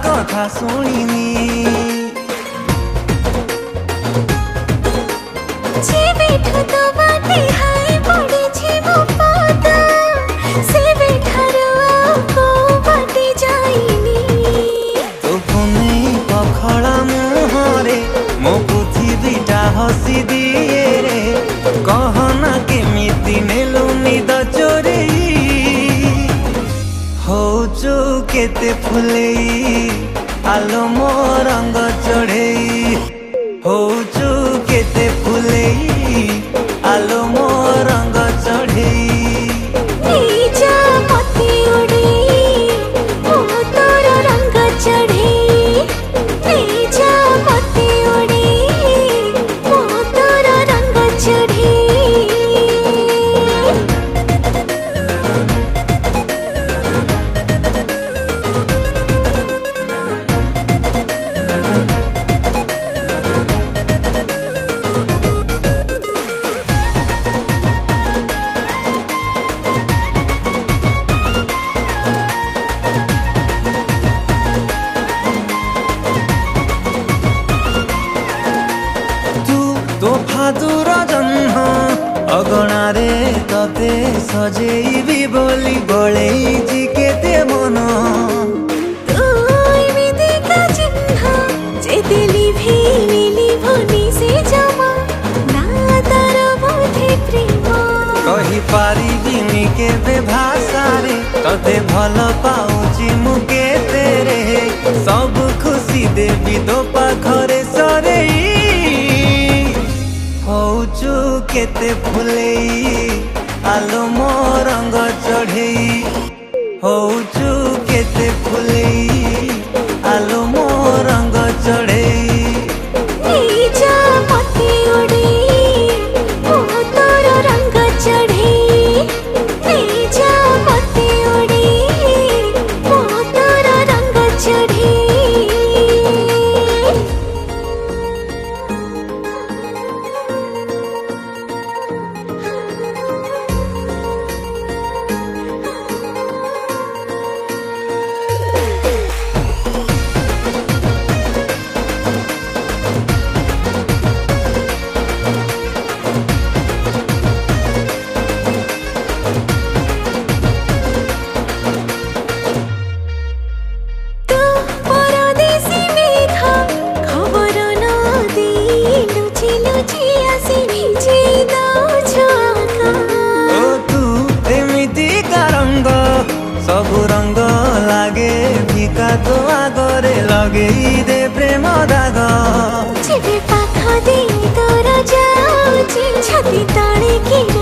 कथा शुणिनी तो बाटे हाय पड़े छे मो पादा से बेठार को बाटे जाइनी तो पुने पखड़ा मुहरे मो पृथ्वीटा हसी दिए रे कहना केमिति नेलु निद चोरेई होचु केते फुलेई आलो मो रंग चढ़ेई होचु केते फुलेई आलो मो रंग चढ़ेई नीचा मते उड़े मो तोर रंग चढ़े नीचा मते उड़े मो तोर रंग चढ़े दूर जन्म अगणारे तते सजेबी बोली बड़ेई केते मन तू एमिति का चिन्ह जे दिली भेली भनी से जमा ना तार बोधे प्रेम कही पारिबिनी केबे भाषारे तते भल पाउची मु केते रे सब खुशी देबी दो पाखरे सरेई होचु केते फुलेई आलो मो रंग चढ़ेई होचु केते फुलेई आलो मो रंग चढ़ेई नीचा मते उड़े मो तोर रंग चढ़े नीचा मते उड़े मो तोर रंग चढ़े सबु रंग लागे फिका तो आगरे लगे दे प्रेम दाग जेबे पाख दे तोर जाउची छाती तळे किन